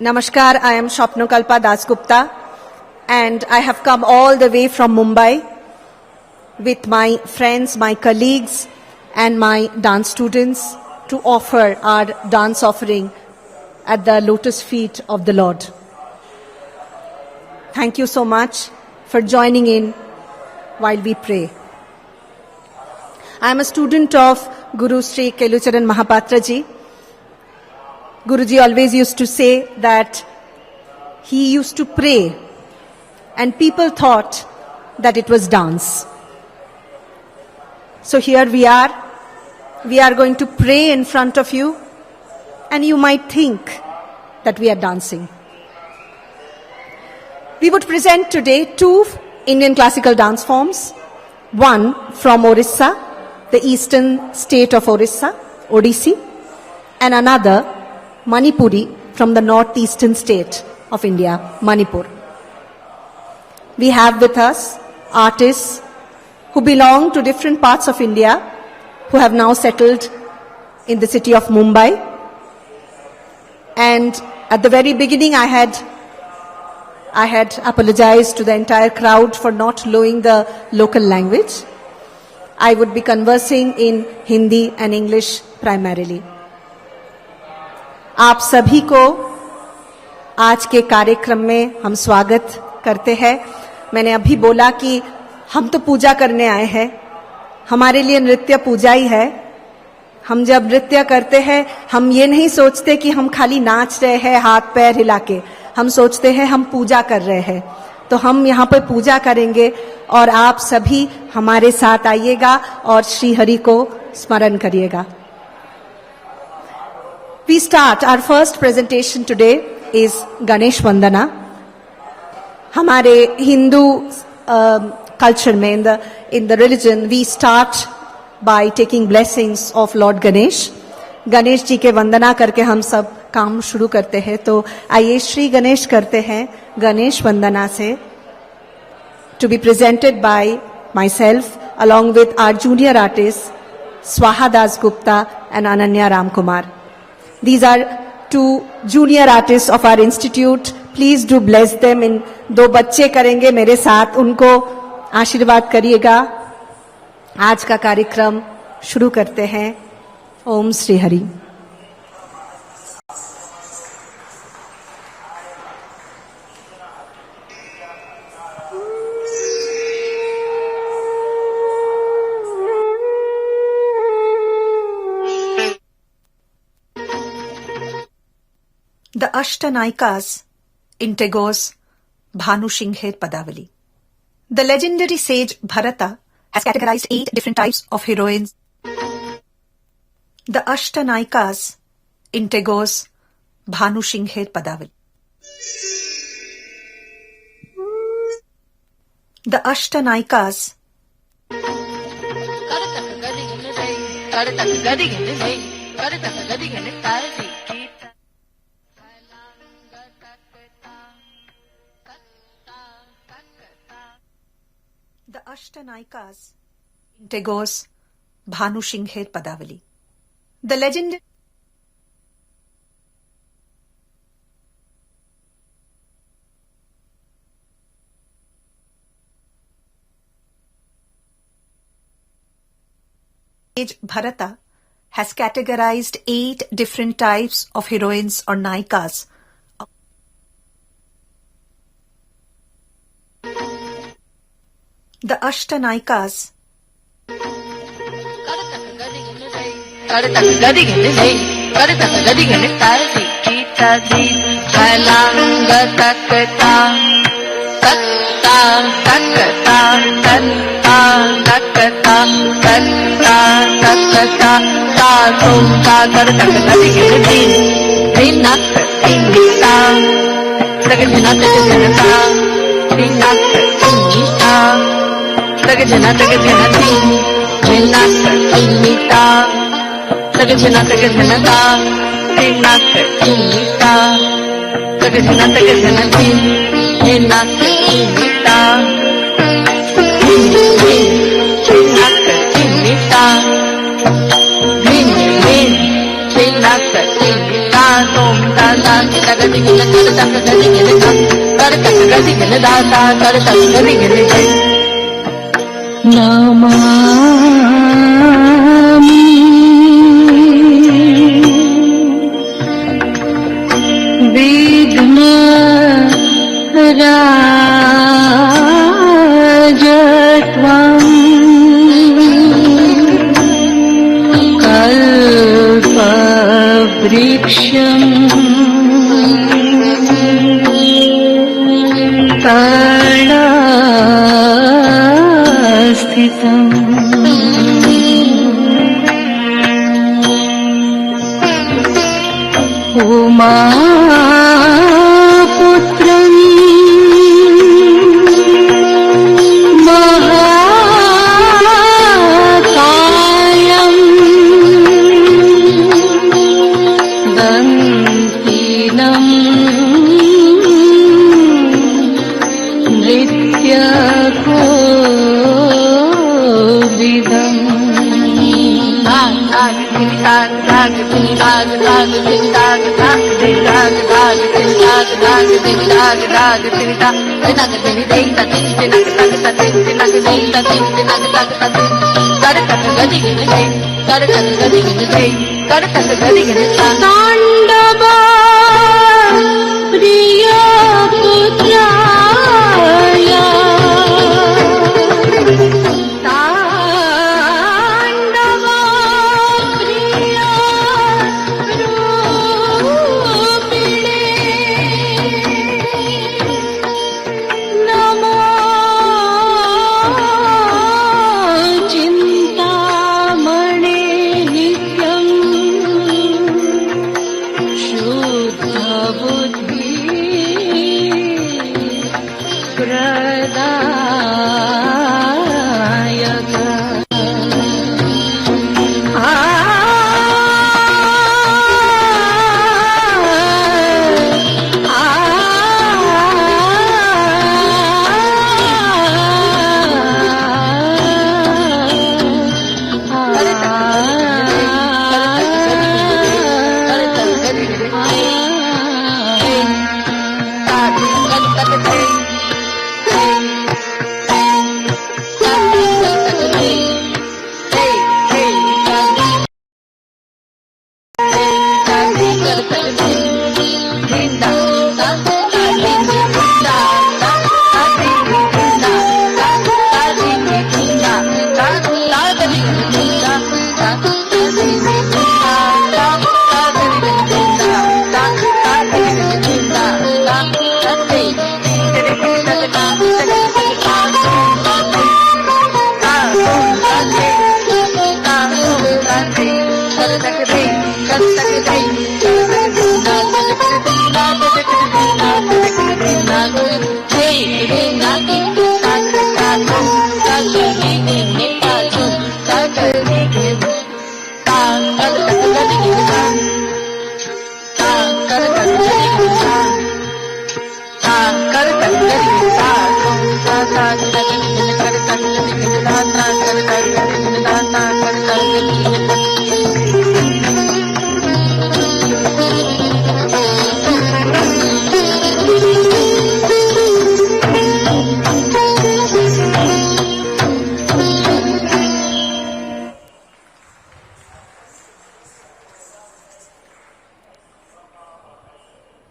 Namaskar, I am Shopnokalpa Dasgupta and I have come all the way from Mumbai with my friends, my colleagues and my dance students to offer our dance offering at the lotus feet of the Lord. Thank you so much for joining in while we pray. I am a student of Guru Sri Kelucharan Mahapatra ji. Guruji always used to say that he used to pray and people thought that it was dance. So here we are going to pray in front of you and you might think that we are dancing. We would present today two Indian classical dance forms, one from Orissa, the eastern state of Orissa, Odissi, and another Manipuri from the northeastern state of India, Manipur. We have with us artists who belong to different parts of India, who have now settled in the city of Mumbai. And at the very beginning, I had apologized to the entire crowd for not knowing the local language. I would be conversing in Hindi and English primarily. आप सभी को आज के कार्यक्रम में हम स्वागत करते हैं। मैंने अभी बोला कि हम तो पूजा करने आए हैं, हमारे लिए नृत्य पूजा ही है। हम जब नृत्य करते हैं हम ये नहीं सोचते कि हम खाली नाच रहे हैं हाथ पैर हिला के, हम सोचते हैं हम पूजा कर रहे हैं। तो हम यहाँ पर पूजा करेंगे और आप सभी हमारे साथ आइएगा और श्री हरि को स्मरण करिएगा। We start, our first presentation today is Ganesh Vandana. हमारे हिंदू culture में, in the religion, we start by taking blessings of Lord Ganesh. Ganesh ji के वंदना करके हम सब काम शुरू करते हैं। तो आइए श्री गणेश करते हैं गणेश वंदना से। To be presented by myself along with our junior artists Swaha Dasgupta and Ananya Ramkumar. These are two junior artists of our institute. Please do bless them. इन दो बच्चे करेंगे मेरे साथ, उनको आशीर्वाद करिएगा। आज का कार्यक्रम शुरू करते हैं। ओम Shri Hari. The Ashtanayikas in Tagore's Bhanusingher Padavali. The legendary sage Bharata has categorized 8 different types of heroines. The Ashtanayikas in Tagore's Bhanusingher Padavali. The Ashtanayikas The Ashtanayikas in Tagore's Bhanusingher Padavali. The legendary sage Bharata has categorized 8 different types of heroines or nayikas. The Ashtanayikas गदिगिन करतक गदिगिन ता करतक गदिगिन दाता करतक गदिगिन जय नमामि विघ्न राजत्वं कल्पवृक्षम् तटस्थितम् उमापुत्रम् महाकायम् दन्तिनम् नृत्यकोविदम् ताण्डव प्रिय पुत्राय ताण्डव प्रिय रूपिणे नमो चिन्तामणे नित्यम् शुद्धबुद्धि प्रदायक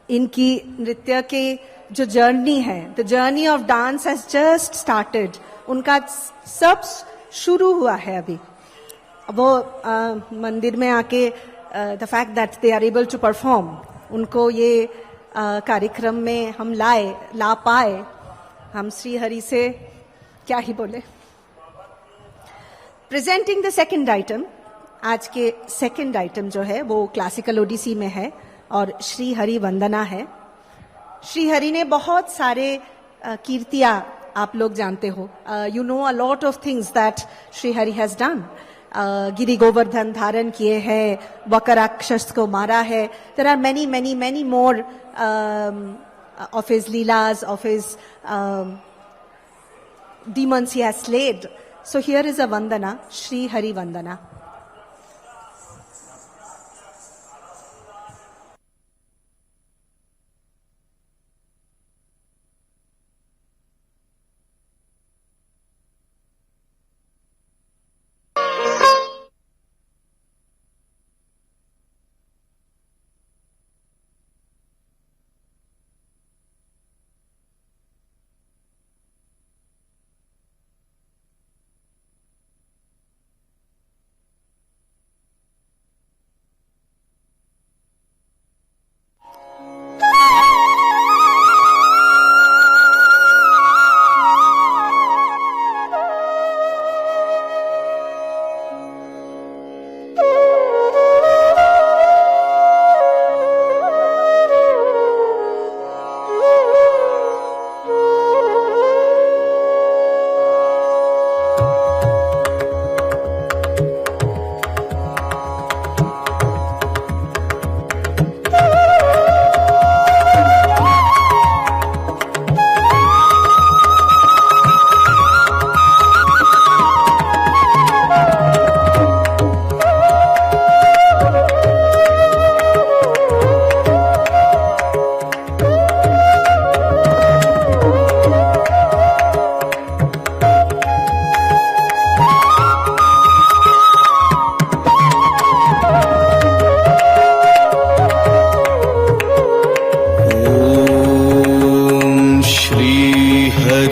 इनकी नृत्य के जो जर्नी है, the journey of dance has just started. उनका सब शुरू हुआ है अभी. वो मंदिर में आके the fact that they are able to perform, उनको ये कार्यक्रम में हम ला पाए, हम श्री हरि से क्या ही बोले. प्रेजेंटिंग द सेकंड आइटम, आज के सेकंड आइटम जो है वो क्लासिकल ओडिसी में है और श्री हरि वंदना है. श्री हरि ने बहुत सारे कीर्तियां आप लोग जानते हो. You know a lot of things that Shri Hari has done. गिरि गोवर्धन धारण किए हैं, वकराक्षस को मारा है. There are many many many more of his leelas, of his demons he has slayed. So here is a vandana, Shri Hari Vandana.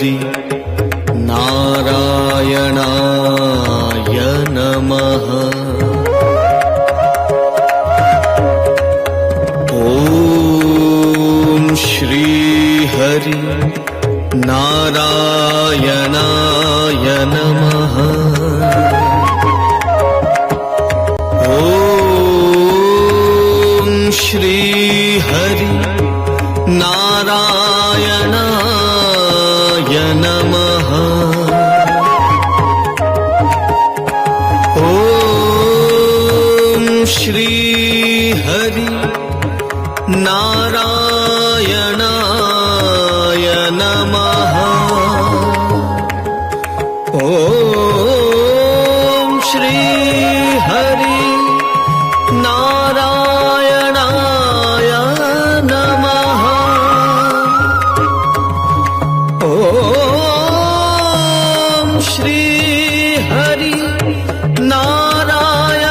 Shrihari नारायणाय नमः। ॐ श्रीहरि नारायणाय नमः। ॐ श्रीहरि नारायणाय नमः। ॐ श्रीहरि नारायणाय नमः। ॐ श्रीहरि नारायणाय नमः। ॐ श्रीहरि नारायणाय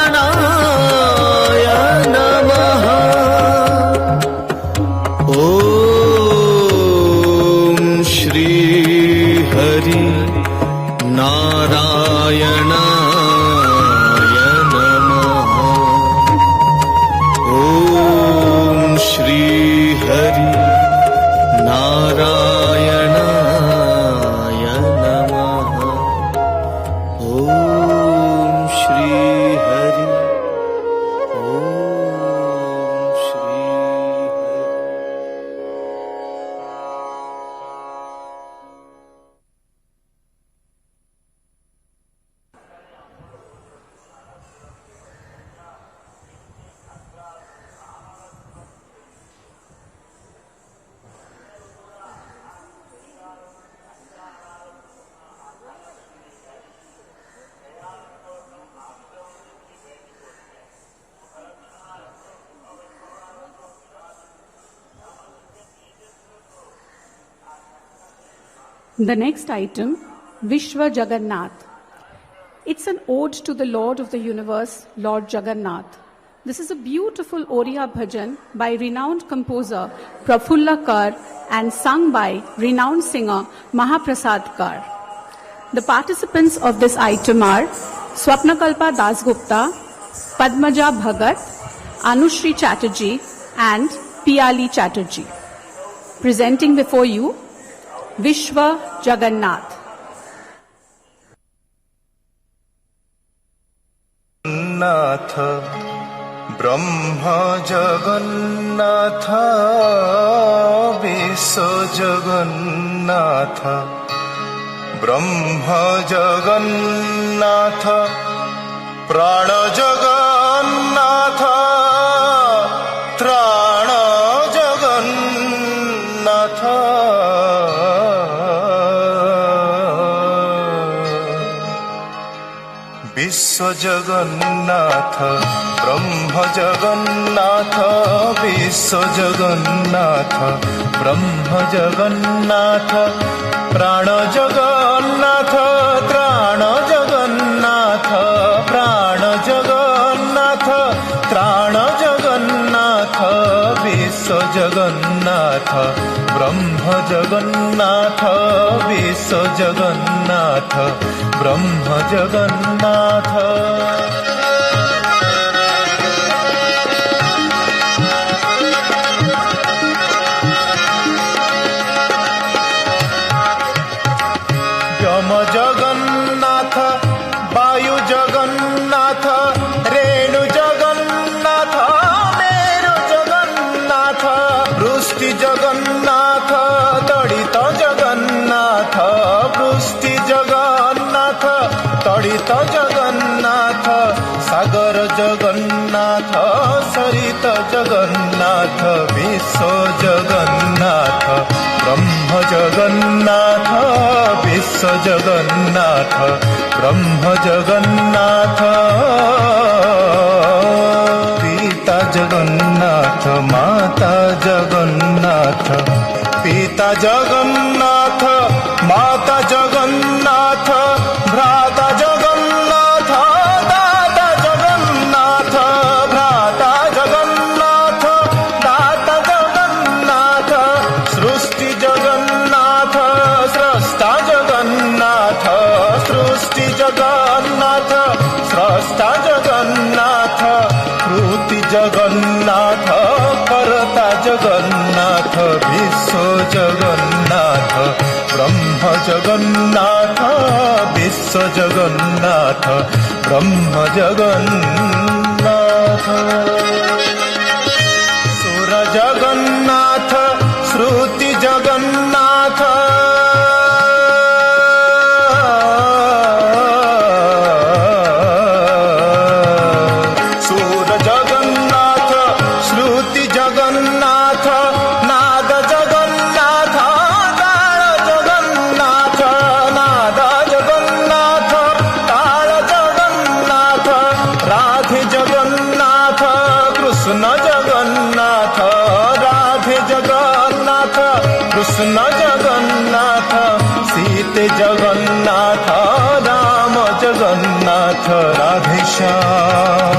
नमः। ॐ श्रीहरि नारायणाय नमः। ॐ श्रीहरि नारायणाय नमः। ॐ Shrihari The next item, Vishwa Jagannath. It's an ode to the Lord of the universe, Lord Jagannath. This is a beautiful Oriya bhajan by renowned composer Prafulla Kar and sung by renowned singer Mahaprasad Kar. The participants of this item are Swapnakalpa Dasgupta, Padmaja Bhagat, Anushri Chatterjee and Piali Chatterjee. Presenting before you, Vishwa Jagannath. Nath Brahma Jagannath विश्व जगन्नाथ ब्रह्म जगन्नाथ प्राण जगन्नाथ त्राण जगन्नाथ विश्व जगन्नाथ ब्रह्म जगन्नाथ विश्व जगन्नाथ ब्रह्म जगन्नाथ प्राण जगन्नाथ त्राण जगन्नाथ प्राण जगन्नाथ त्राण जगन्नाथ विश्व जगन्नाथ ब्रह्म जगन्नाथ विश्व जगन्नाथ ब्रह्म जगन्नाथ यम जगन्नाथ वायु जगन्नाथ रेणु जगन्नाथ मेरु जगन्नाथ वृष्टि जगन्नाथ तडित जगन्नाथ वृष्टि जगन्नाथ तडित जगन्नाथ सागर जगन्नाथ सरित जगन्नाथ विश्व जगन्नाथ ब्रह्म जगन्नाथ विश्व जगन्नाथ ब्रह्म जगन्नाथ पिता जगन्नाथ माता जगन्नाथ पिता जगन्नाथ माता जगन्नाथ भ्राता जगन्नाथ दाता जगन्नाथ भ्राता जगन्नाथ दाता जगन्नाथ सृष्टि जगन्नाथ स्रष्टा জগন্নাথ করতা জগন্নাথ বিশ্ব জগন্নাথ ব্রহ্ম জগন্নাথ বিশ্ব জগন্নাথ ব্রহ্ম জগন্নাথ সুর জগন্নাথ শ্রুতি জগন্নাথ সুর জগন্নাথ শ্রুতি জগন্নাথ নাদ জগন্নাথ তাল জগন্নাথ নাদ জগন্নাথ তাল জগন্নাথ রাধে জগন্নাথ কৃষ্ণ জগন্নাথ রাধে জগন্নাথ কৃষ্ণ জগন্নাথ সীতে জগন্নাথ রাম জগন্নাথ রাধে শ্যাম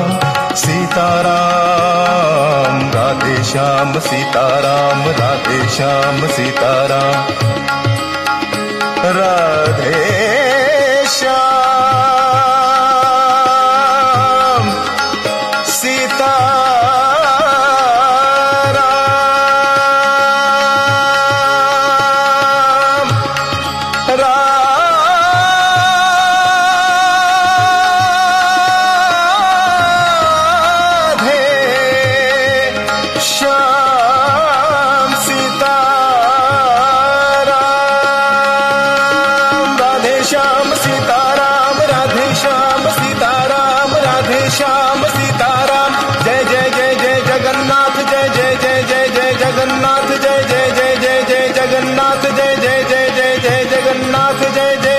सीताराम राधे श्याम सीताराम राधे श्याम सीताराम राधे श्याम सीताराम राधे श्याम सीताराम राधे श्याम सीताराम राधे श्याम सीताराम राधे श्याम सीताराम जय जय जय जय जगन्नाथ जय जय जय जय जय जगन्नाथ जय जय जय जय जय जगन्नाथ जय जय जय जय जय जगन्नाथ जय जय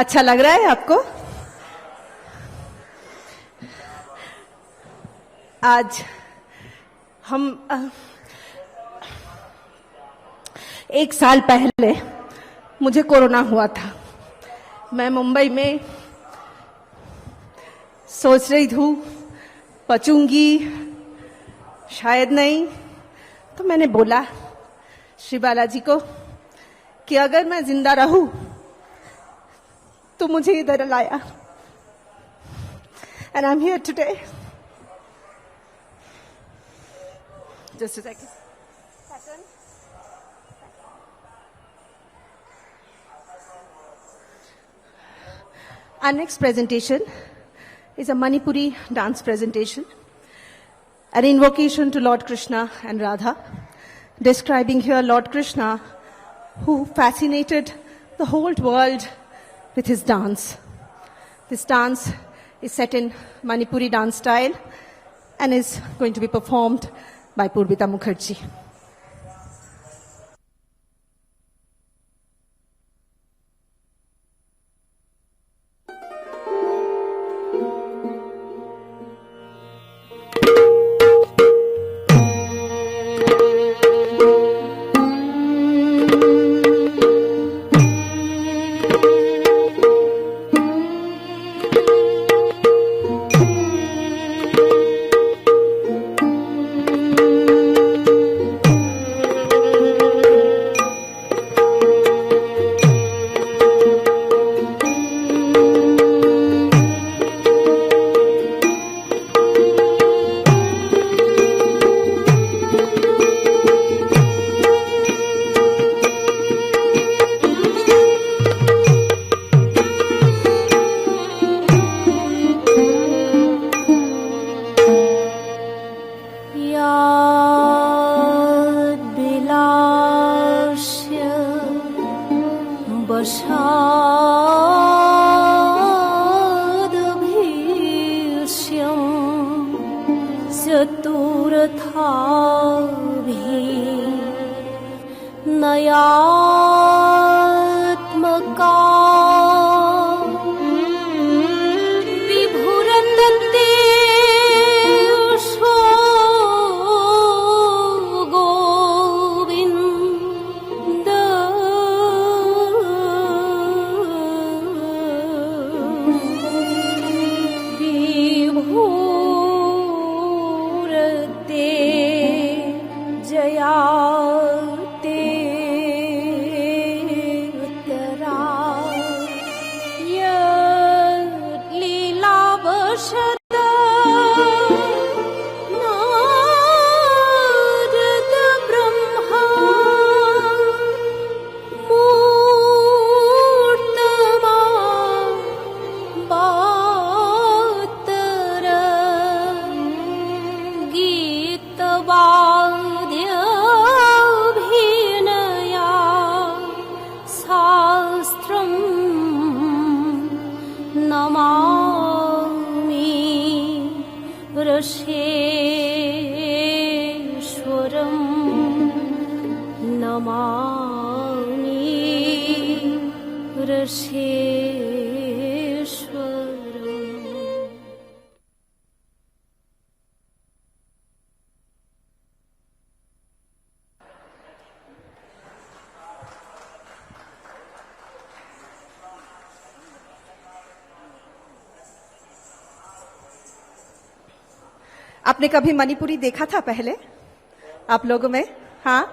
अच्छा लग रहा है आपको? आज हम एक साल पहले मुझे कोरोना हुआ था। मैं मुंबई में सोच रही थी बचूंगी शायद नहीं, तो मैंने बोला श्री बालाजी को कि अगर मैं जिंदा रहूं तो मुझे इधर लाया, and I'm here today. Just a second. Our next presentation is a Manipuri dance presentation, an invocation to Lord Krishna and Radha, describing here Lord Krishna, who fascinated the whole world with his dance. This dance is set in Manipuri dance style and is going to be performed by Purvita Mukherjee. Namami ऋषेश्वरम् Namami ऋषेश्वरम्। आपने कभी मणिपुरी देखा था पहले आप लोगों में? हाँ,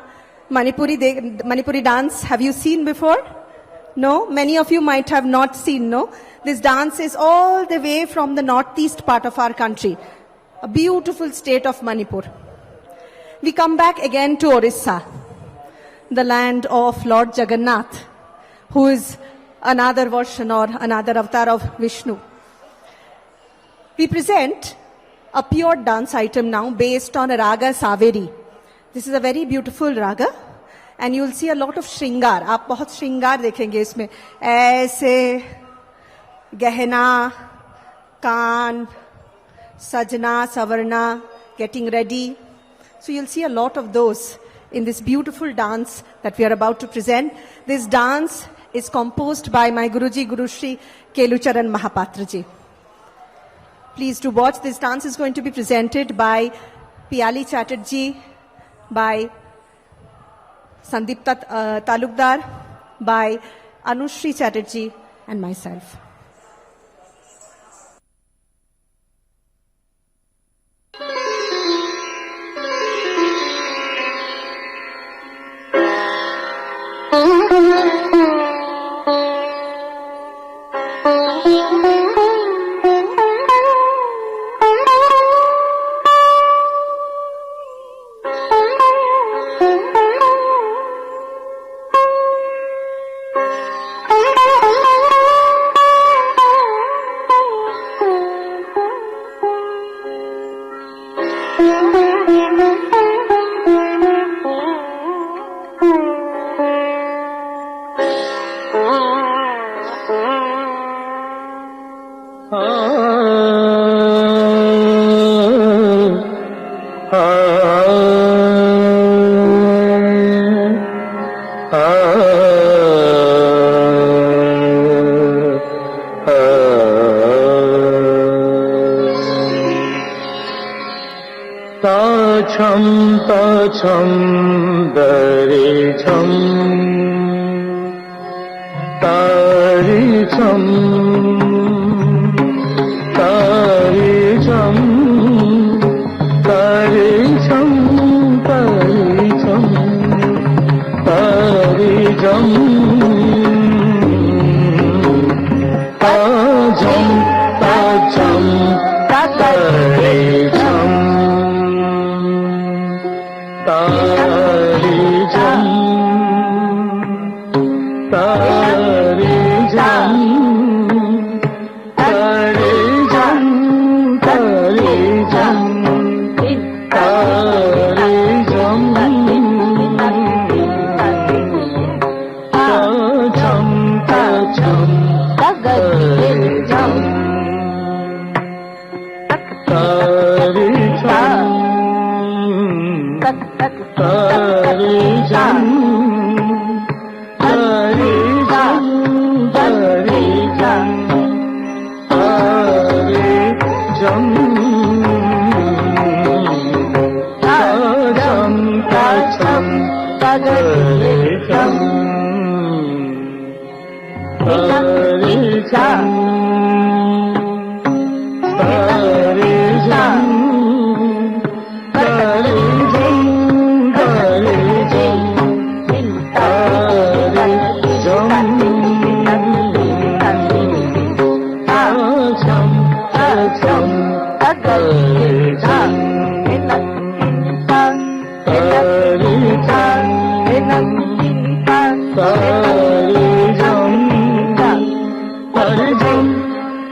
Manipuri dance have you seen before? No, many of you might have not seen, no? This dance is all the way from the northeast part of our country, a beautiful state of Manipur. We come back again to Orissa, the land of Lord Jagannath, who is another version or another avatar of Vishnu. We present a pure dance item now based on a raga Saveri. This is a very beautiful raga and you will see a lot of shringar. आप बहुत श्रृंगार देखेंगे इसमें, ऐसे गहना, कान, sajna, savarna, getting ready. So you'll see a lot of those in this beautiful dance that we are about to present. This dance is composed by my Guruji, Guru Shri Kelucharan Mahapatra ji. Please do watch. This dance is going to be presented by Piyali Chatterjee, by Sandeep Talukdar, by Anushri Chatterjee and myself. छम दरे छम तारी छम तारी छम तारी छम तारी छम तारी छम ताजम ताजम तारी छम तारी जम तारी जम तारी जम तारी जम तारी जम ताजम ताजम तारी जम तारी जम तारी जम तारी जम तारी जम तारी जम ताजम ताजम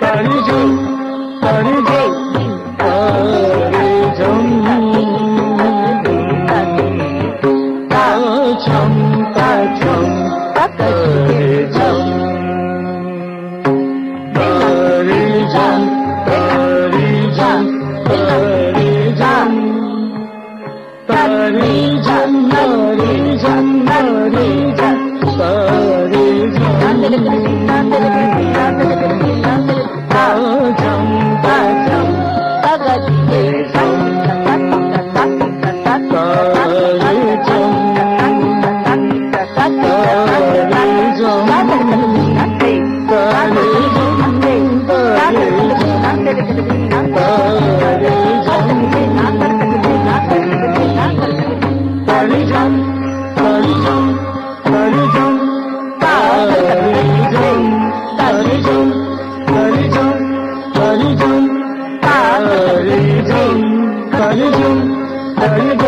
तारी जम तारी जम तारी जम Hare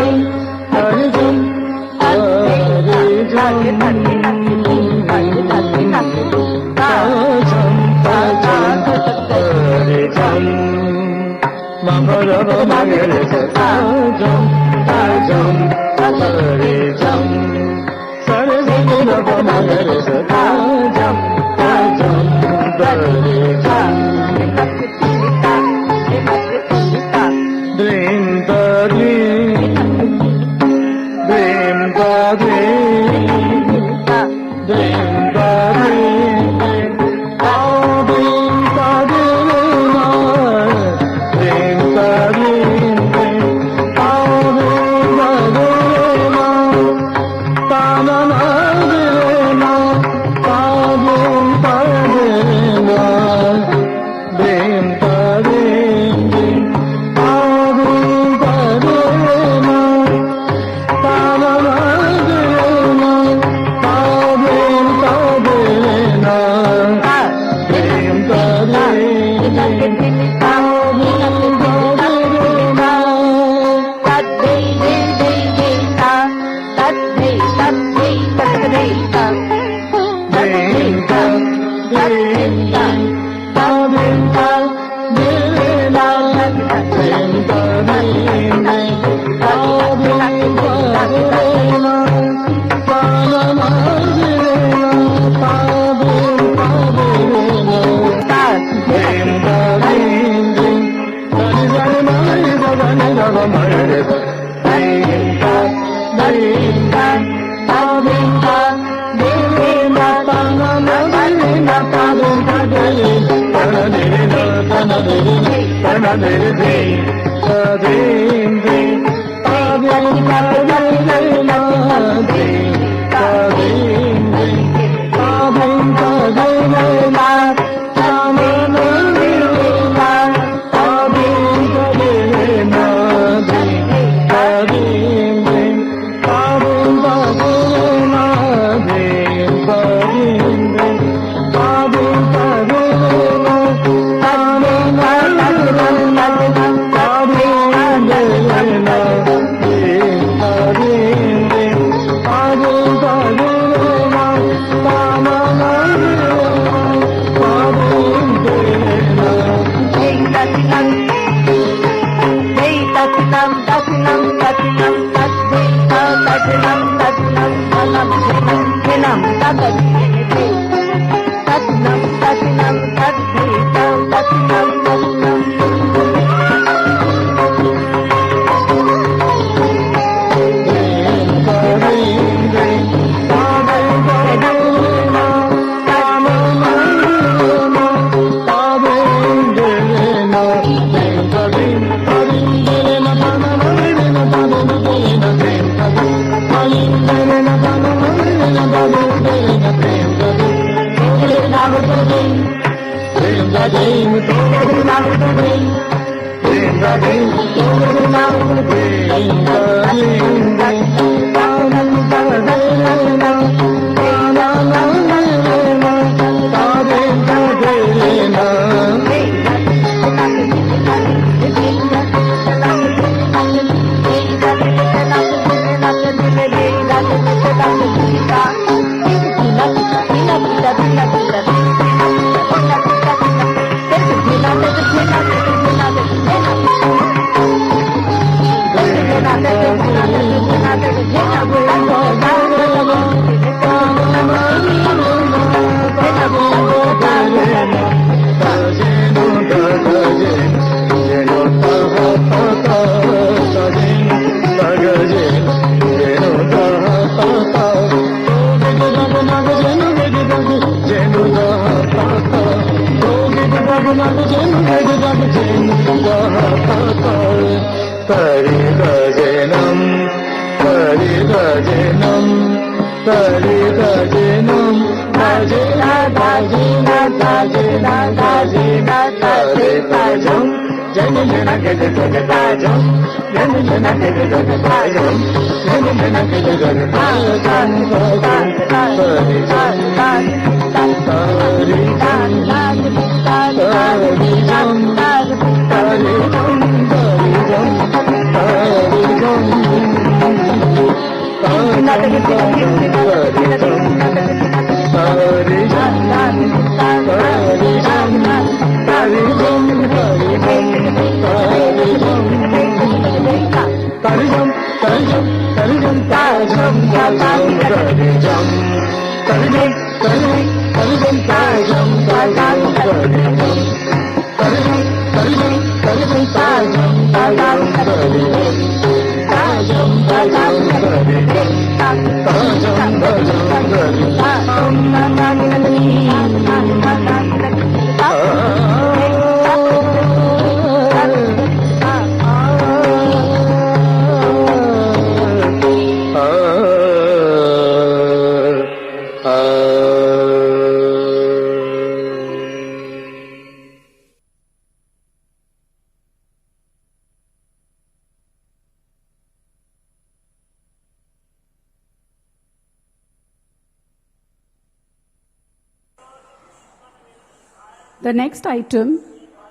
The next item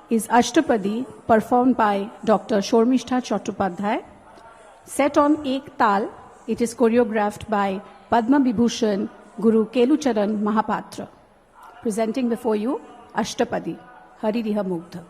is Ashtapadi, performed by Dr. Shormishtha Chattopadhyay. Set on Ek Tal, it is choreographed by Padma Vibhushan Guru Kelucharan Mahapatra. Presenting before you Ashtapadi, Hari Riha Mugdha.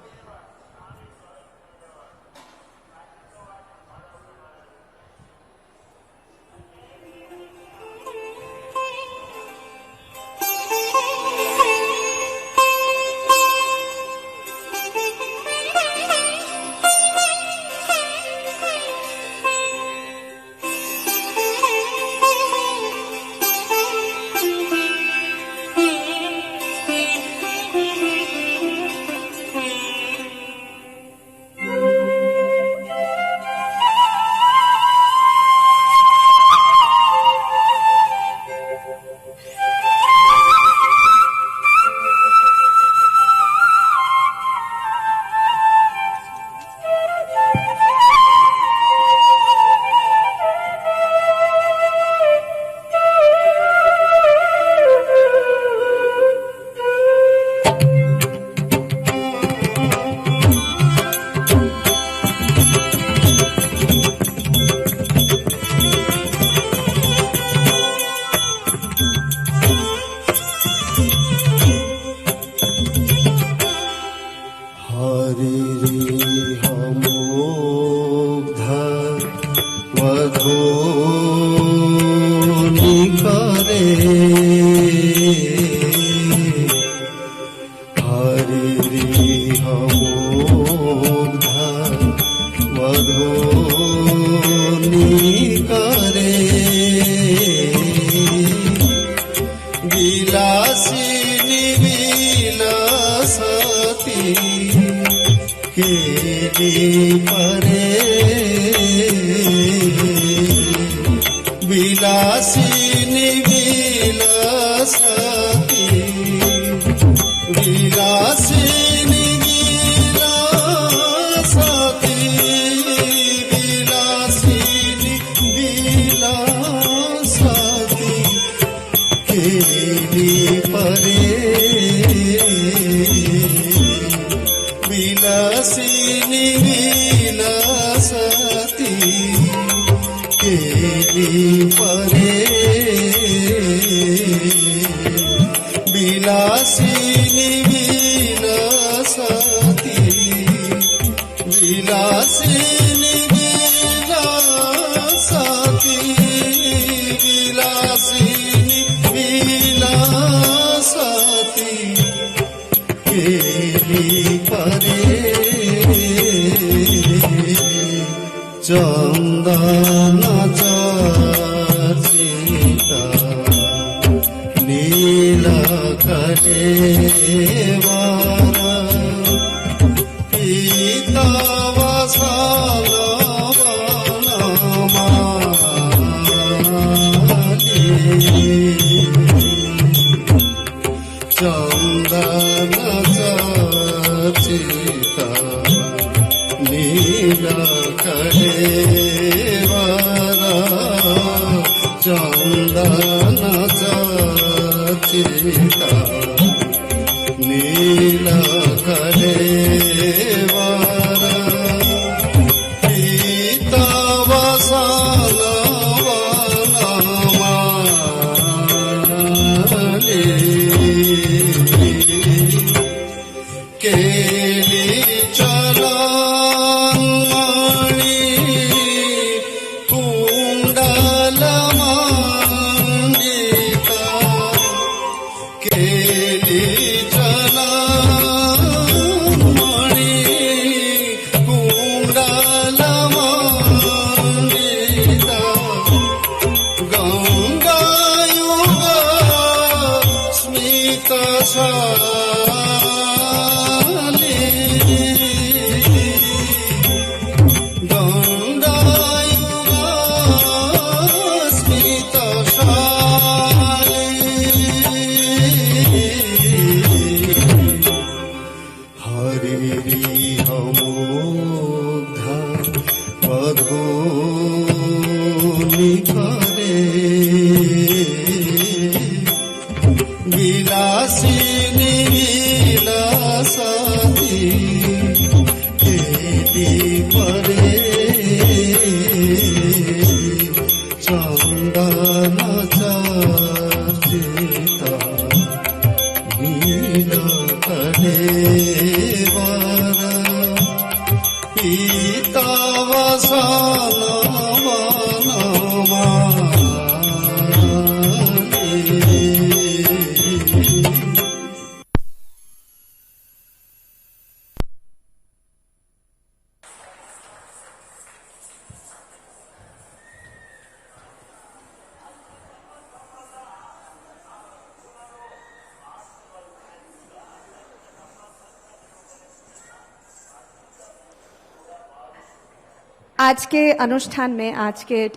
आज के अनुष्ठान में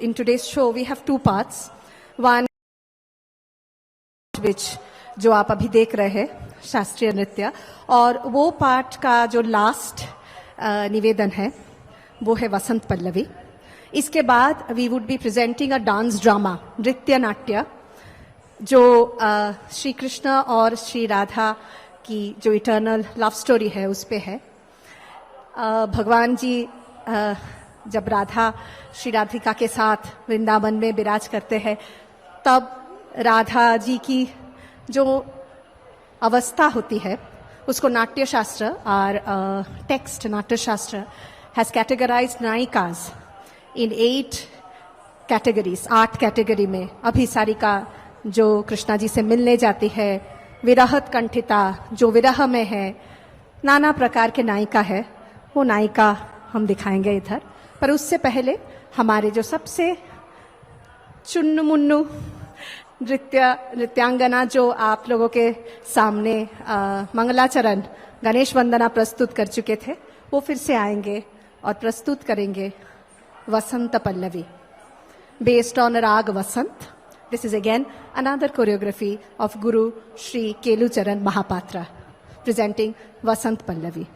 in today's show we have two parts. One which जो आप अभी देख रहे हैं शास्त्रीय नृत्य, और वो पार्ट का जो लास्ट निवेदन है वो है वसंत पल्लवी. इसके बाद we would be presenting a dance drama, नृत्य नाट्य, जो श्री कृष्ण और श्री राधा की जो इटर्नल लव स्टोरी है उस पे है. भगवान जी जब राधा श्री राधिका के साथ वृंदावन में विराज करते हैं, तब राधा जी की जो अवस्था होती है उसको नाट्य शास्त्र और text Natya Shastra has categorized nayikas in 8 categories. 8 category में अभिसारिका जो कृष्णा जी से मिलने जाती है, विरहत कंठिता जो विरह में है, नाना प्रकार के नायिका है, वो नायिका हम दिखाएंगे इधर. पर उससे पहले हमारे जो सबसे चुन्नु मुन्नु नृत्यांगना जो आप लोगों के सामने मंगलाचरण गणेश वंदना प्रस्तुत कर चुके थे, वो फिर से आएंगे और प्रस्तुत करेंगे वसंत Pallavi based on raga Vasant. This is again another choreography of Guru Shri Kelucharan Mohapatra presenting Vasant Pallavi.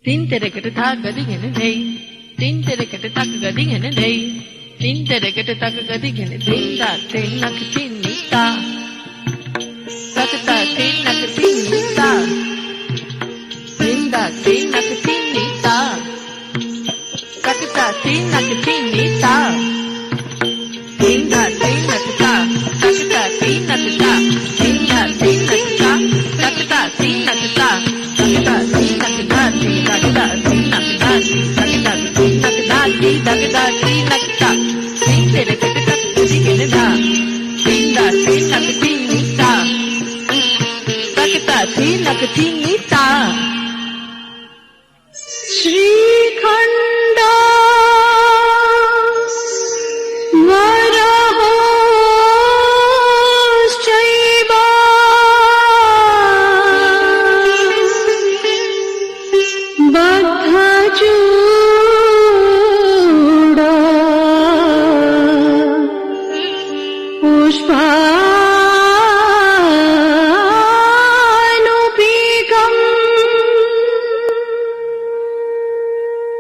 Tinterekete tak gadigene dey, tinterekete tak gadigene dey, tinterekete tak gadigene dey, da tinnak tinnita, takta tinnak tinnita, tinda tinnak tinnita, takta tinnak tinnita, tinda tinnak ta, takta tinnak ta, tinda tinnak ta, takta tinnak ta, takta tinnak ta. Dagda tinnak ta, tinterekete tak gadigene da, tinda tinnak tinnita, takta tinnak tinnita. श्रीखण्ड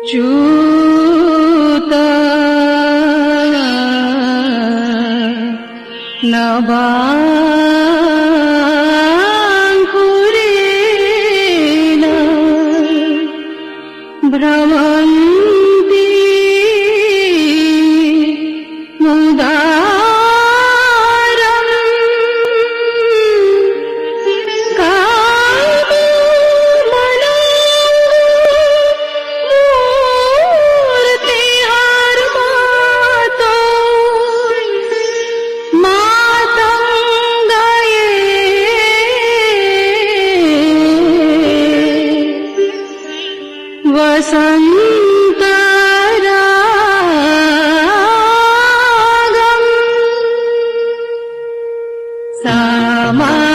च्यूत नवाङ्कुरेण भ्रमन्ति मुदारम् मूर्तिहारमातो मातङ्गये वसन्तरागम्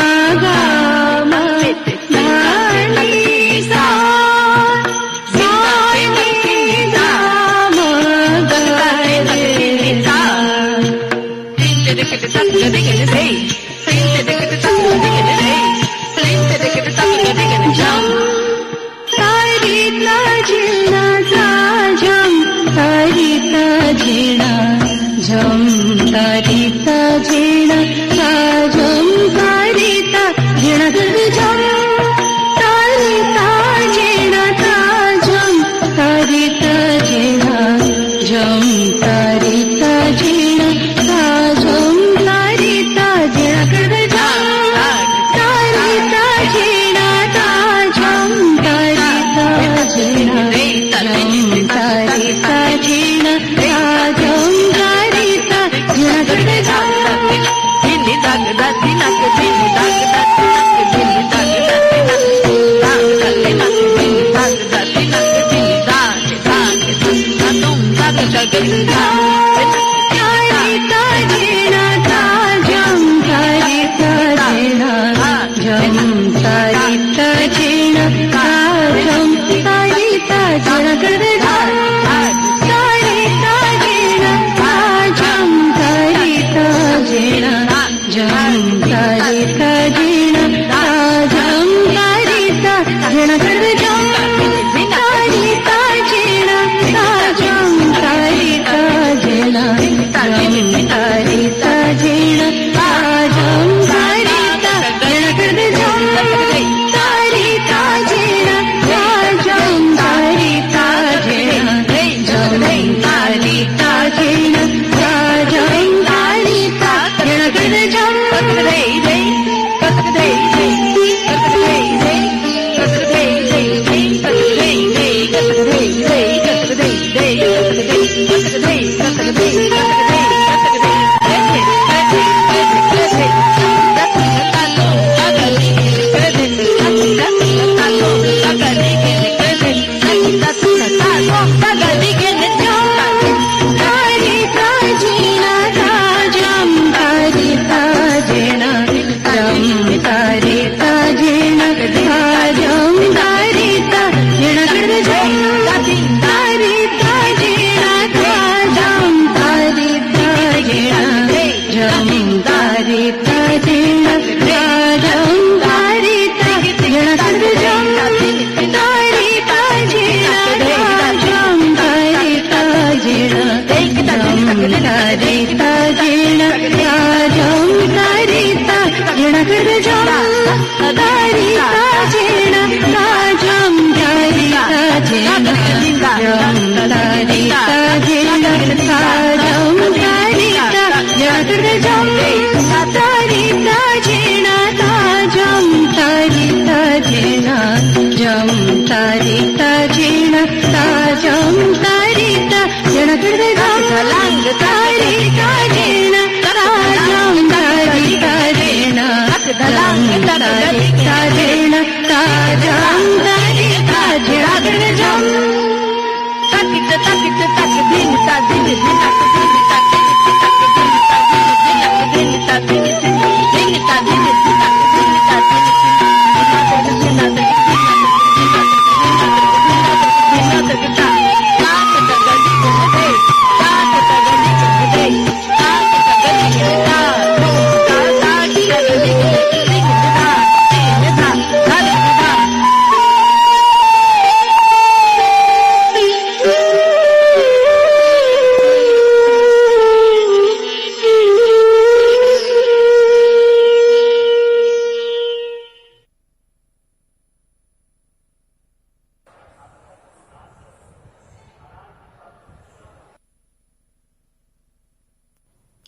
सामागाम नानीसा तारिता झिणा झम तारिता झिणा झम तारिता झिणा झम तारिता झिणा झम तारिता झिणा झम तारिता झिणा झम तारिता झिणा झम तारिता झिणा तारिता झिणा झम तारिता झिणा झम तारिता झिणा झम तारिता झिणा तारिता झिणा झम तारिता झिणा झम तारिता झिणा झम तारिता झिणा तारिता झिणा झम तारिता झिणा झम तारिता झिणा झम तारिता झिणा तारिता झिणा झम तारिता झिणा झम तारिता झिणा झम तारिता तारिता झिणा झम तारिता झिणा झम तारिता झिणा झम तारिता झिणा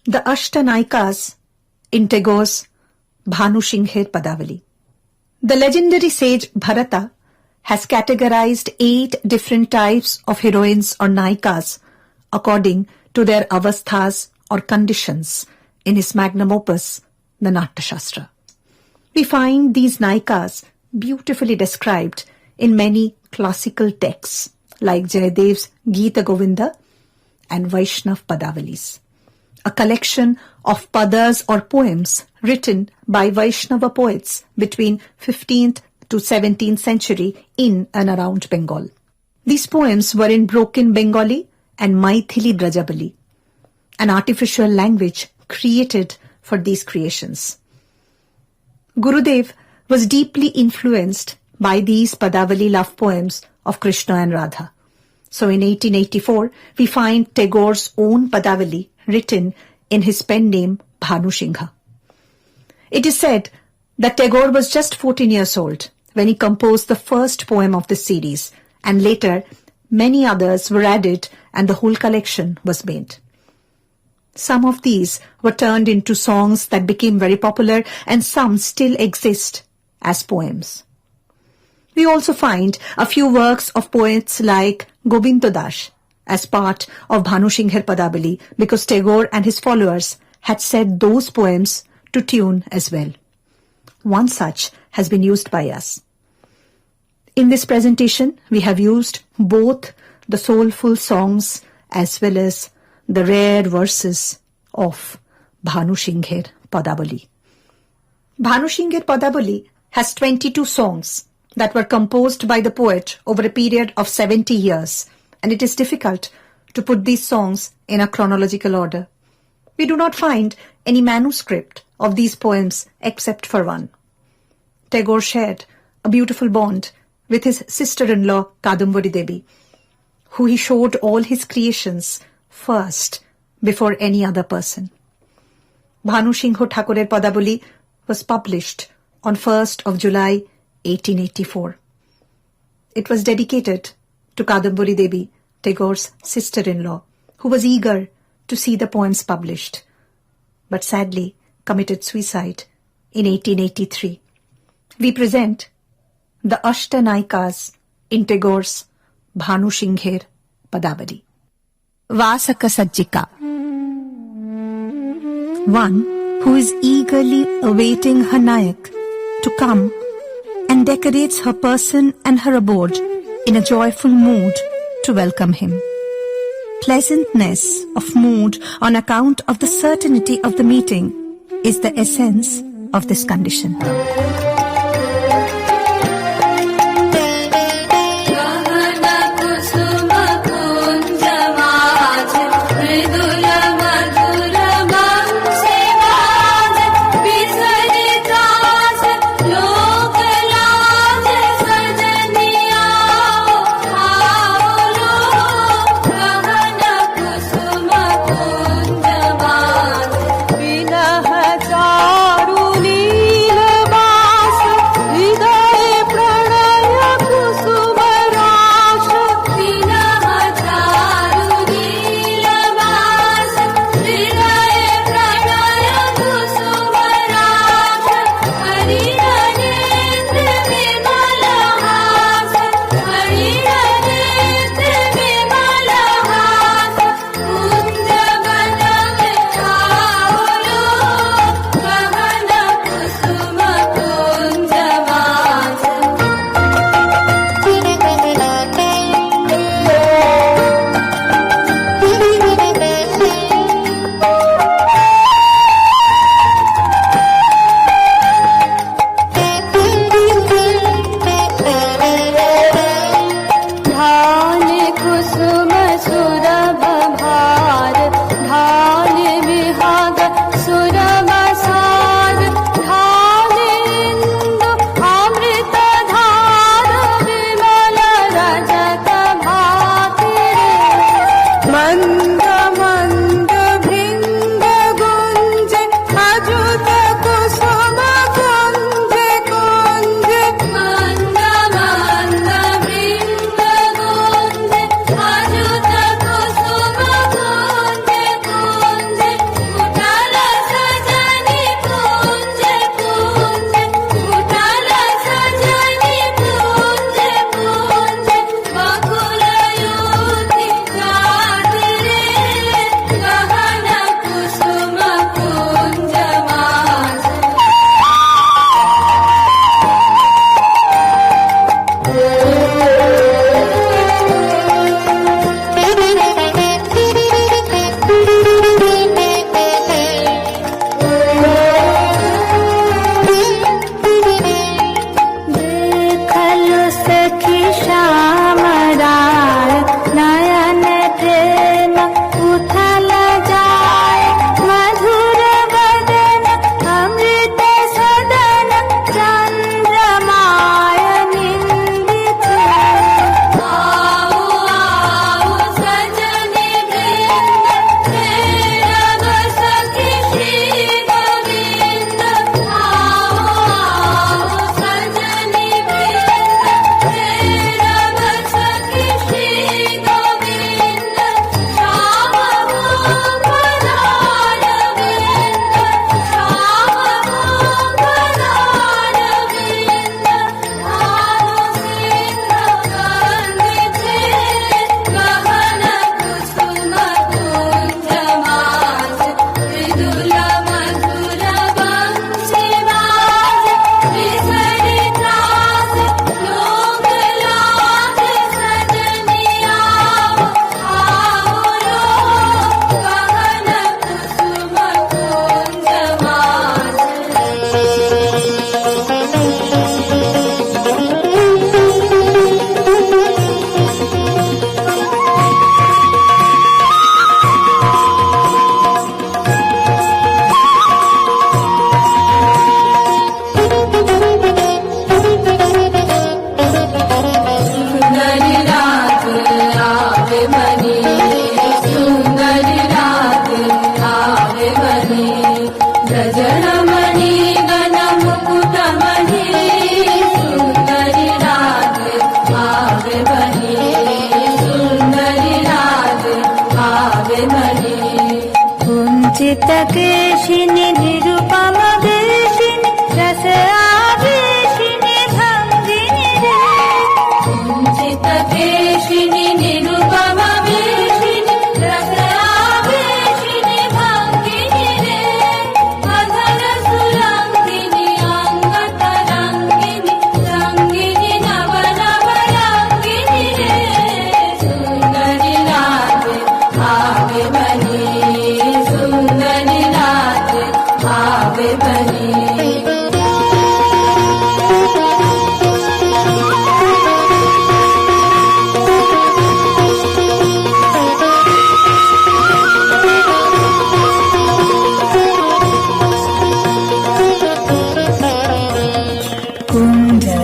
the Ashtanaikas in Tagore's Bhanusingher Padavali. The legendary sage Bharata has categorized 8 different types of heroines or naikas according to their avasthas or conditions in his magnum opus, the Natya Shastra. We find these naikas beautifully described in many classical texts like Jayadev's Gita Govinda and Vaishnav Padavalis, a collection of padas or poems written by Vaishnava poets between 15th to 17th century in and around Bengal. These poems were in broken Bengali and Maithili Drajabali, an artificial language created for these creations. Gurudev was deeply influenced by these Padavali love poems of Krishna and Radha. So in 1884, we find Tagore's own Padavali written in his pen name Bhanusingha. It is said that Tagore was just 14 years old when he composed the first poem of this series, and later many others were added and the whole collection was made. Some of these were turned into songs that became very popular, and some still exist as poems. We also find a few works of poets like Gobind Das as part of Bhanusingher Padavali because Tagore and his followers had set those poems to tune as well. One such has been used by us. In this presentation, we have used both the soulful songs as well as the rare verses of Bhanusingher Padavali. Bhanusingher Padavali has 22 songs that were composed by the poet over a period of 70 years, and it is difficult to put these songs in a chronological order. We do not find any manuscript of these poems except for one. Tagore shared a beautiful bond with his sister-in-law Kadambari Devi, who he showed all his creations first before any other person. Bhanusingha Thakurer Padavali was published on 1st of July 1884. It was dedicated to Kadambari Devi, Tagore's sister-in-law, who was eager to see the poems published, but sadly committed suicide in 1883. We present the Ashtanaikas in Tagore's Bhanusingher Padavali. Vasaka Sajjika. One who is eagerly awaiting her Nayak to come and decorates her person and her abode in a joyful mood to welcome him. Pleasantness of mood on account of the certainty of the meeting is the essence of this condition. चारु नील कुञ्चितकेशिनि निरुपमवेशिनि रस आवेशिनि भङ्गिनि रे कुञ्चितकेशिनि निरुपमवेशिनि रस आवेशिनि भङ्गिनि रे अधर सुरङ्गिनि अङ्गतरङ्गिनि रङ्गिनि नव नव रङ्गिनि रे सुन्दरि राधे आवे बनी सुन्दरि राधे आवे बनी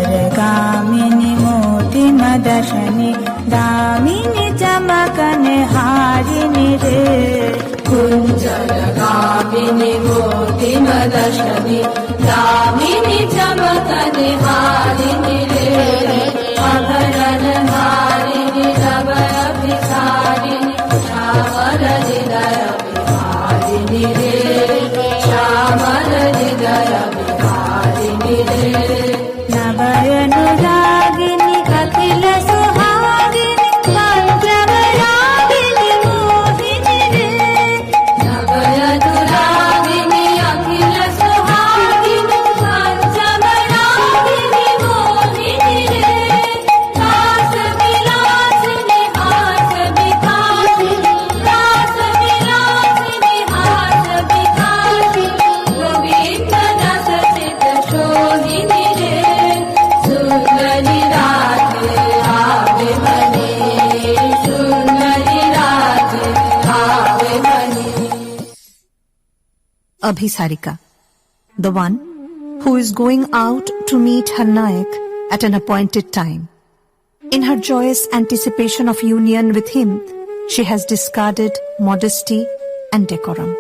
कुञ्जरगामिनि मोतिमदशनि दामिनि चमकन हारिणि रे कुञ्जरगामिनि मोतिमदशनि दामिनि चमकन हारिणि रे अभरण हारिणि नव अभिसारिणि श्यामल हृदय विहारिणि रे श्यामल हृदय विहारिणि रे नवयनुरागिनि अखिल सुहागिनि पञ्चमरागिनि मोहिनि रे नवयनुरागिनि अखिल सुहागिनि पञ्चमरागिनि मोहिनि रे हास विलासिनि हास विकासिनि हास विलासिनि हास विकासिनि गोविन्द रस चित शोधिनि रे सुन्दरि राधे आवे बनी सुन्दरि राधे आवे बनी Abhisarika, the one who is going out to meet her Nayak at an appointed time. In her joyous anticipation of union with him, she has discarded modesty and decorum.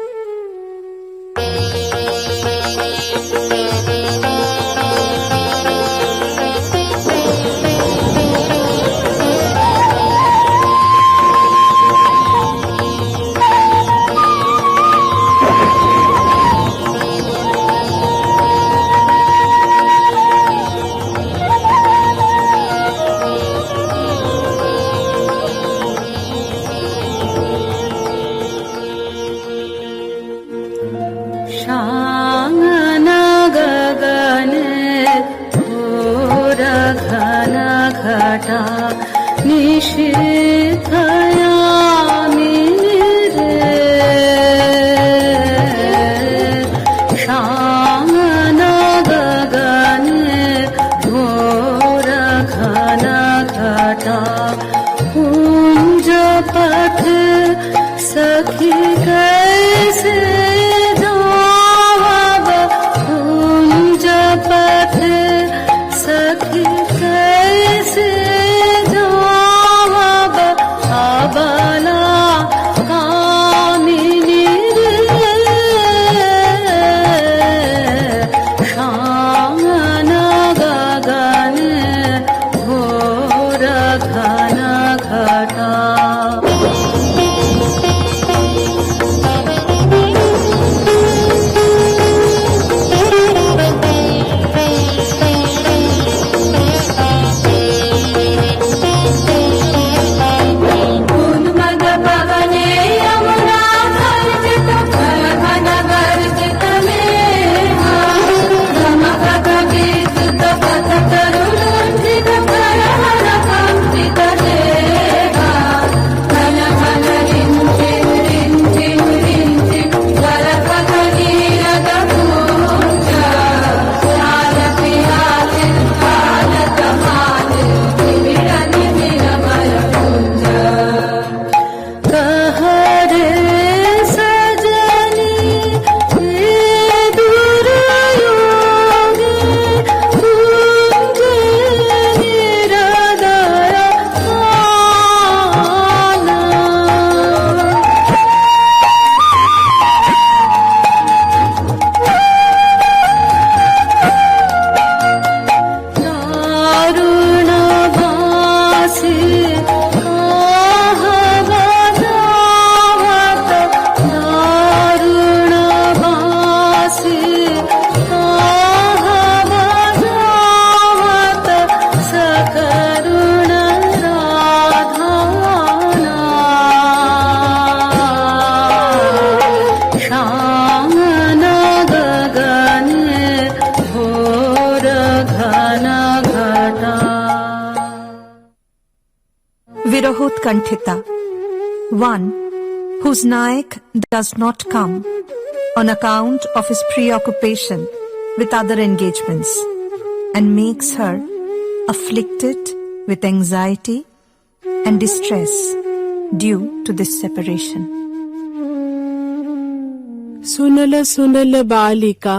शाङ्गन गगन घोर घन घटा निशीथयामि रे शाङ्गन गगन घोर घन घटा कुञ्ज पथ सखी कैसे जावब कुञ्ज पथ सखी कैसे जावब अबला कामिनी रे शाङ्गन गगन घोर घन घटा उन्मद पवने यमुना गर्जित घन घन गर्जित मेघा गमगद विद्युत पथ तरुलुण्ठित करहर कंपित देगा Virahotkanthita, one whose Nayak does not come on account of his preoccupation with other engagements and makes her afflicted with anxiety and distress due to this separation. सुनल सुनल बालिका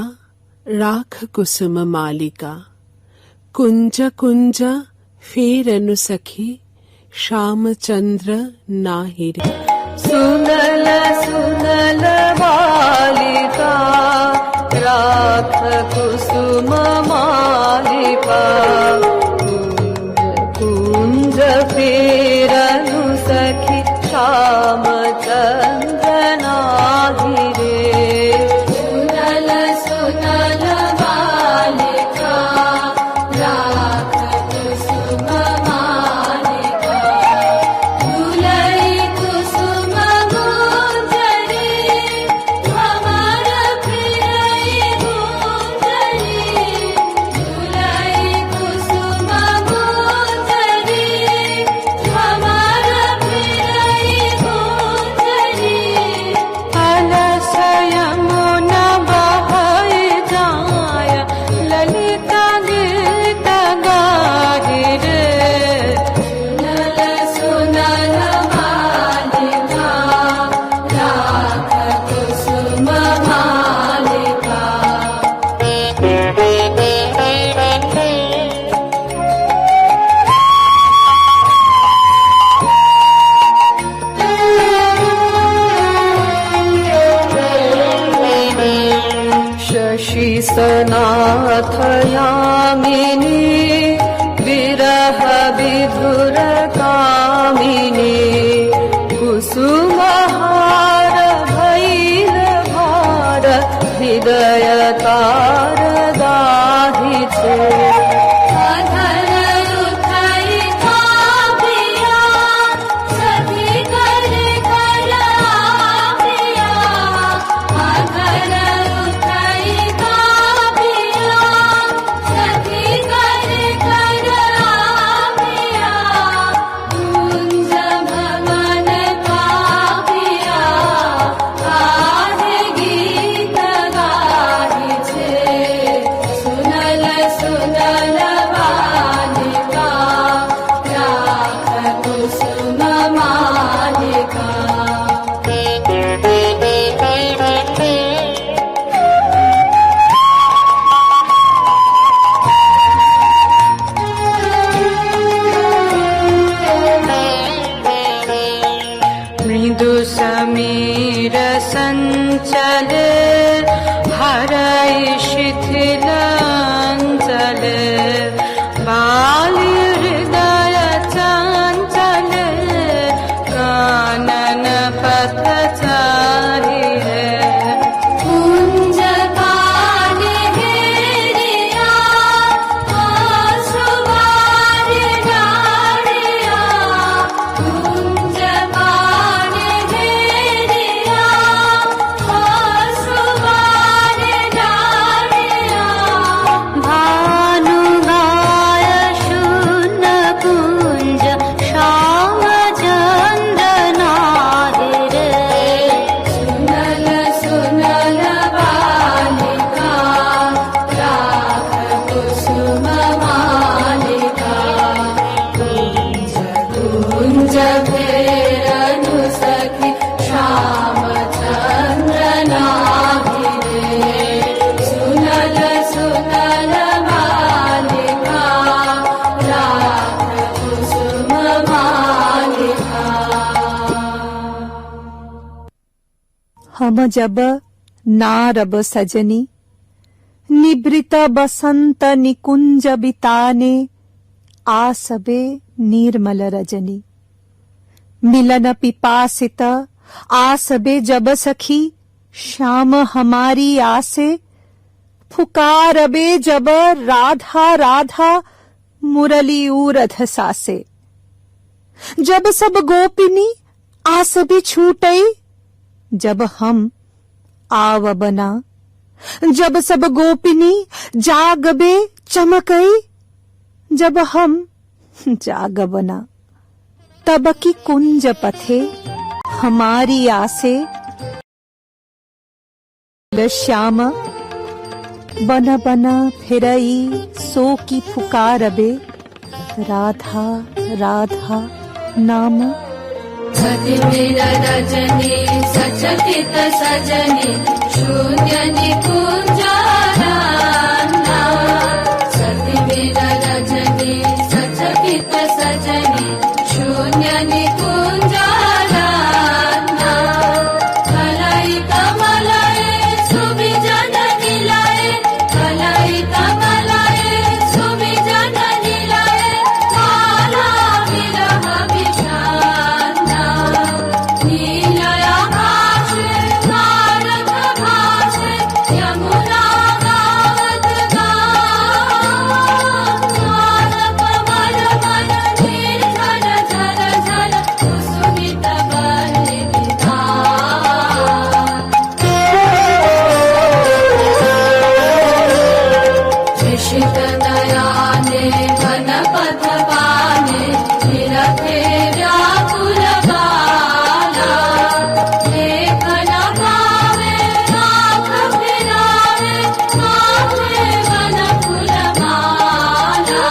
राख कुसुम मालिका, कुंज कुंज फेरनु सखी श्याम चंद्र नाहिरे। सुनल सुनल बालिका राख कुसुम मालिका, कुंज कुंज फेरनु सखी श्याम चंद्र नाहिरे। सुनल सुनल बालिका राख कुसुम मालिका, झूलई कुसुम गुंजरी, भंवर फिरई गुंजरी। झूलई कुसुम गुंजरी, भंवर फिरई गुंजरी। अलस यमुना बहै जाय, ललिता गीत गाहि रे। सुनल सुनल बालिका राख कुसुम मालिका। शशि सनाथ यामिनी, विरह विधुर कामिनी। कुसुमहार भैल भार, हृदय तार दाहि छे। अधर उठई काव्या, सखी कर कर आव्या। अधर उठई काव्या, सखी कर कर आव्या। कुंज भवन काव्या, काहे गीत गाहि छे। सुनल सुनल बालिका राख कुसुम मालिका। मृदु समीर संचल, हरई शिथिल अंचल। बाली हृदय चंचल, कानन पथ चाहिए। कुंज काने घेरिया, आशुवारी डारिया। कुंज काने घेरिया, आशुवारी डारिया। भानु गाय शून्य कुंज, श्याम चंद्र नाहिरे। सुनल सुनल बालिका राख कुसुम मालिका। कुंज कुंज फेरनु सखी श्याम चंद्र नाहिरे। सुनल सुनल बालिका राख कुसुम मालिका। हम जब नारब सजनी, निभृत बसंत निकुंज बिताने। आसबे निर्मल रजनी, मिलन पिपासित आसबे जब सखी। श्याम हमारी आसे, पुकारबे जब राधा राधा, मुरली उरध सासे। जब सब गोपिनी आसबे छूटई, जब हम आव बना। जब सब गोपिनी जागबे चमकई, जब हम जाग बना। तब की कुंज पथे हमारी आसे, श्याम बन बन फिरई सो की पुकार बे, राधा राधा नाम। सति मेरा रजनी सचकित सजनी, शून्य निकुंजाराना। सति मेरा रजनी सचकित सजनी, शून्य निकुंजाराना। कलाई कमलाए सुविजन नीलाए, कलाई कमलाए सुविजन नीलाए, माला विरह विषाना। नीलया भाषे भारत भाषे, यमुना गावत गान। कमल मन नीर झर झर झर, कुसुमित बरनि विधान। ऋषित नयाने वन पथ पाने, निरखे व्याकुल बाला। लेखन भावे नाथ फिरावे, माथे वन फूल माला।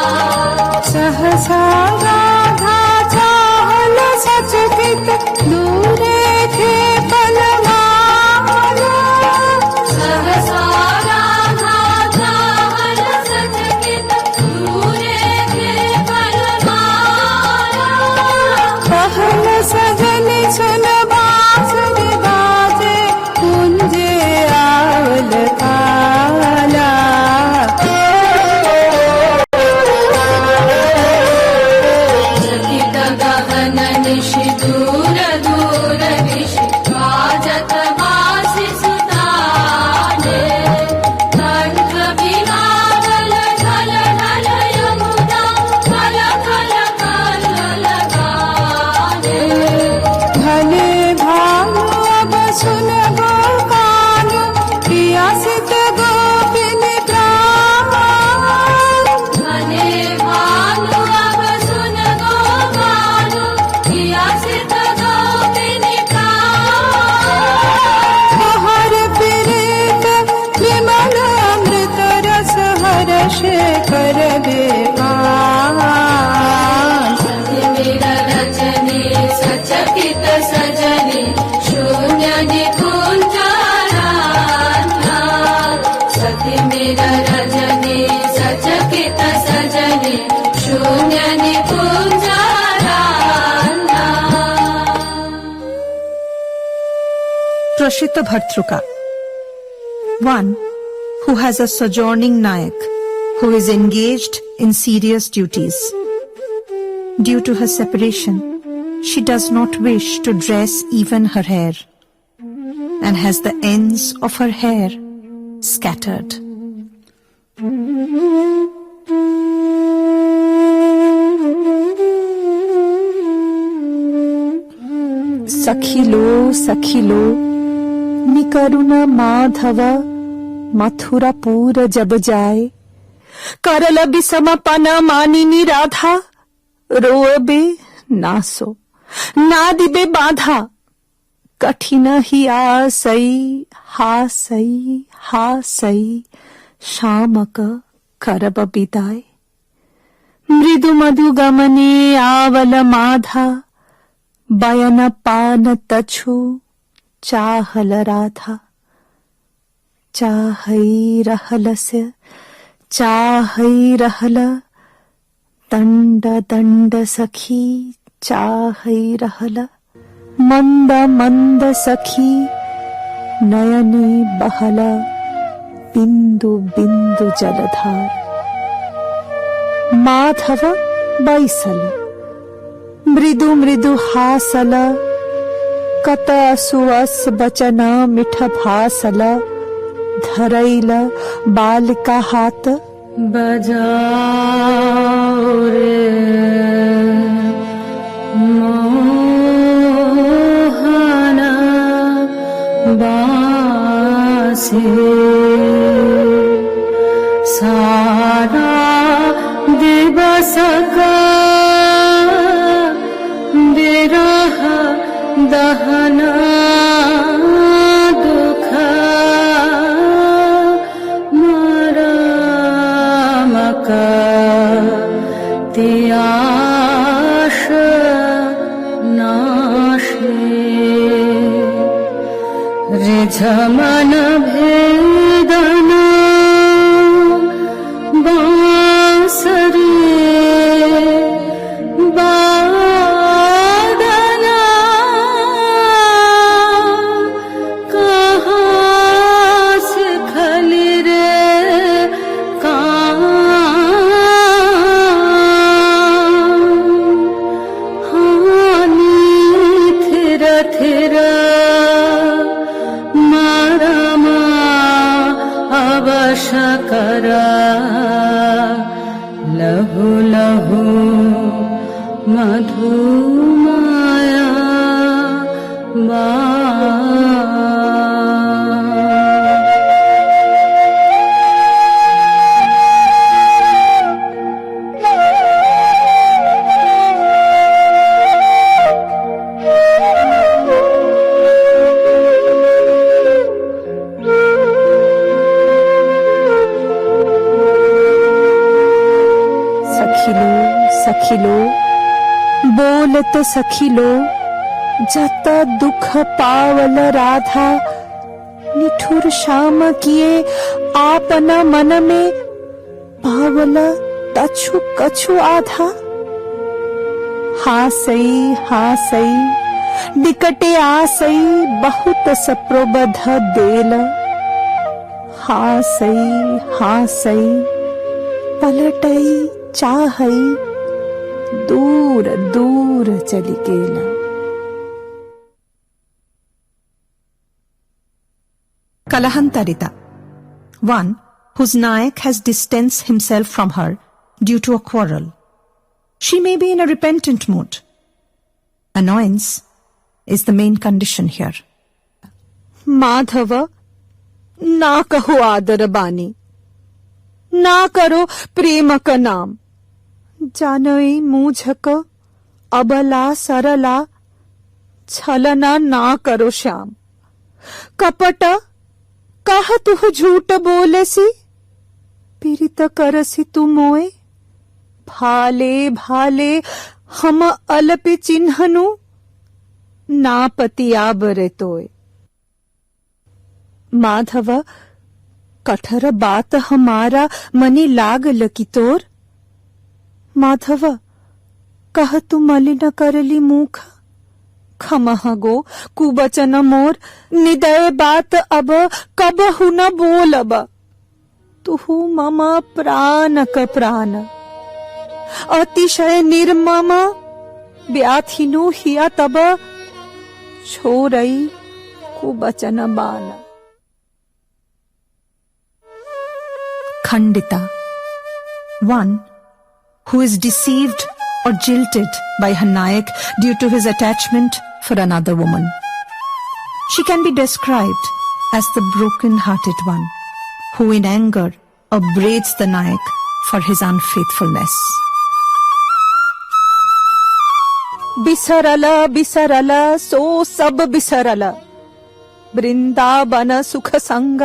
सहसा राधा चाहल सचकित, दूरे थे पलमाला। सहसा राधा चाहल सचकित, दूरे थे पलमाला। पहल सजन सुन बांसुरी बाजे, कुंजे आवल काला। चकित गगन निशि दूर दूर दिशि, बाजत बांसि सुताने। कंठ बिहारल ढल ढल यमुना, खल खल कल्ल लगाने। भले भानु अब सुन गोपाल, प्रियासित गोपिन प्राण। भले भानु अब सुन गोपाल, प्रियासित गोपिनि प्राण। हर प्रीत विमल अमृत रस हर्ष कर दे पान। सति मेरा रजनी सचकित सजनी, शून्य निकुंजाराना। सति मेरा रजनी सचकित सजनी, शून्य निकुंजाराना। Prashita Bhartruka. One who has a sojourning Nayak who is engaged in serious duties. Due to her separation, she does not wish to dress even her hair and has the ends of her hair scattered. सखिलो निकरुण Madhav, Mathurapur जब जाए। करल विषमपन मानिनी राधा, रोबे नासो ना दिबे बाधा। कठिन ही आसई हासई, शामक करब विदाय। मृदु मधु गमने आवल माधा, बयन पान तछु चाहल राधा। चाहई रहल दंड दंड सखी, चाहई रहल मंद मंद सखी। नयने बहल बिंदु बिंदु जलधार। माधव बैसल मृदु मृदु हासल, कत सुअस बचन मिठ भासल। धरैल बालिका हाथ, बजाओ रे मोहना बासे। सारा दिवस का मधुमाया बा सखिलो बोलत सखिलो जत दुख पावल राधा निठुर श्याम किए आपना मन में पावल तछु कछु आधा। हासई निकटे आसई बहुत सप्रबध देल। हासई पलटई चाहई दूर दूर चली गेला। Kalahantaritta. One whose Nayak has distanced himself from her due to a quarrel. She may be in a repentant mood. Annoyance is the main condition here. Madhav ना कहो आदर बानी, ना करो प्रेम का नाम। जानई मुझक अबला सरला छलना ना करो श्याम। कपट कह तू झूठ बोलसी, पीड़ित करसी तू मोए। भाले भाले हम अलपि चिन्हनु, ना पतिया बरे तोय। माधव कठर बात हमारा मनी लाग लकी तोर। माधव कह तू मलिन करली मुख, खमह गो कुबचन मोर। निदय बात अब कबहु न बोलब, तुहु मम प्राण क प्राण। अतिशय निर्मम व्याथिनु हिया तब, छोरई कुबचन बान। Khandita. One who is deceived or jilted by her Nayak due to his attachment for another woman. She can be described as the broken-hearted one who in anger upbraids the Nayak for his unfaithfulness. बिसरला बिसरला सो सब बिसरला, वृंदावन सुख संग।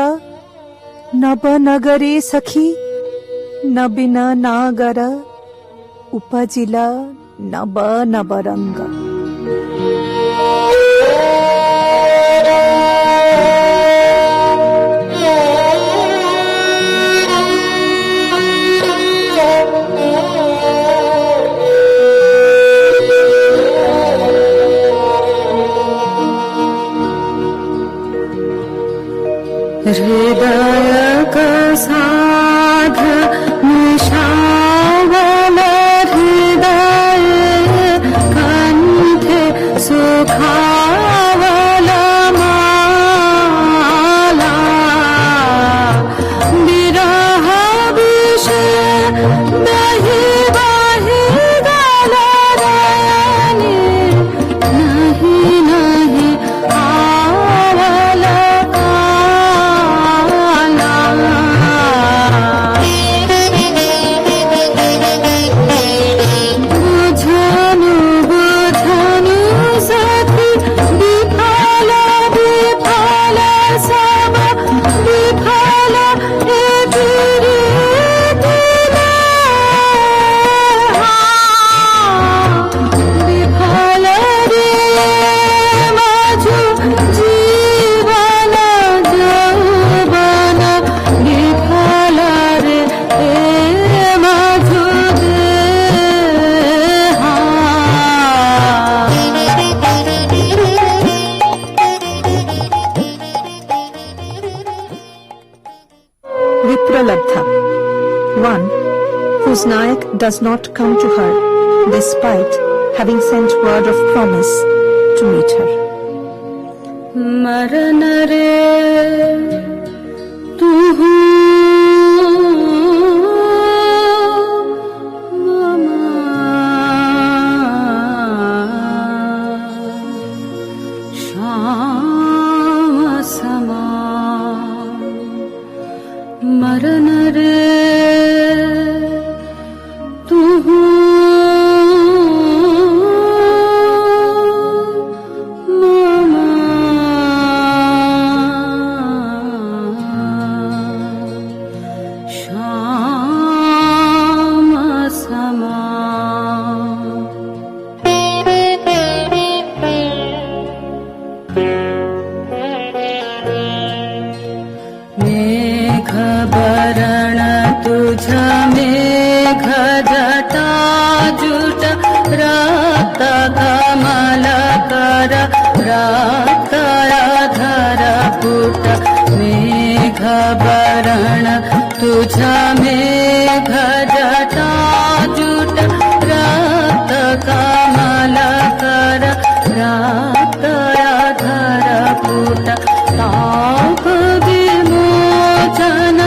नब नगरे सखी न बिन नागर, उपजिला नब नबरंग। हृदय का साध निशावल, हृदय कंठ सुखावल माला। विरह विष दही बही गल रानी, नहीं नहीं आवल Vipralabdha. One whose Nayak does not come to her despite having sent word of promise to meet her. मरन रे तुहु मम कमल कर रात धर पुट मेघ वरण तुझ मेघ जटा जुट रात कमल कर रात धर पुट ताप विमोचन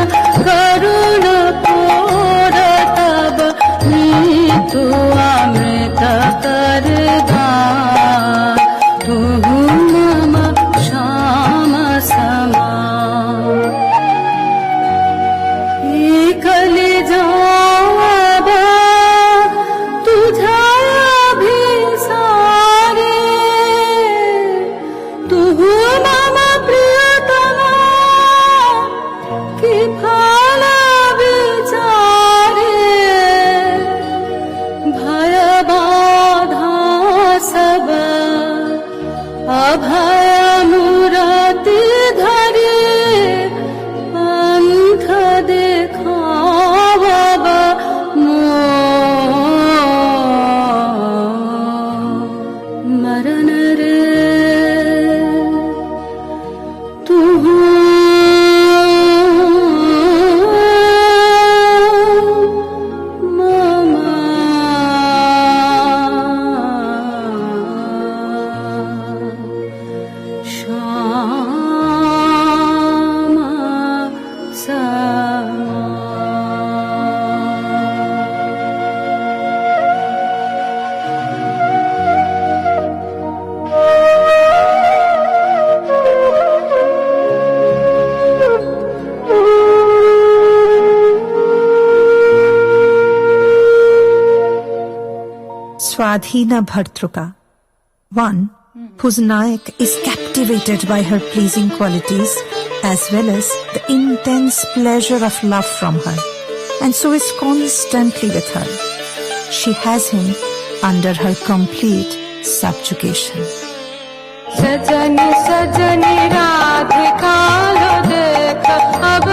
करुण पूर तब नीतु अमृत कर दान तू मम श्याम समान कली जावा तुझा भी सारे तू मम प्रियतमा कि फल विचारे भय बाधा सब अभय मूरति धरे पंथ देखावब मरण रे तू श्याम समान Swadhina Bhartruka, one whose Nayak is captivated by her pleasing qualities as well as the intense pleasure of love from her, and so is constantly with her. She has him under her complete subjugation. सजनी सजनी राधिका लो देख अब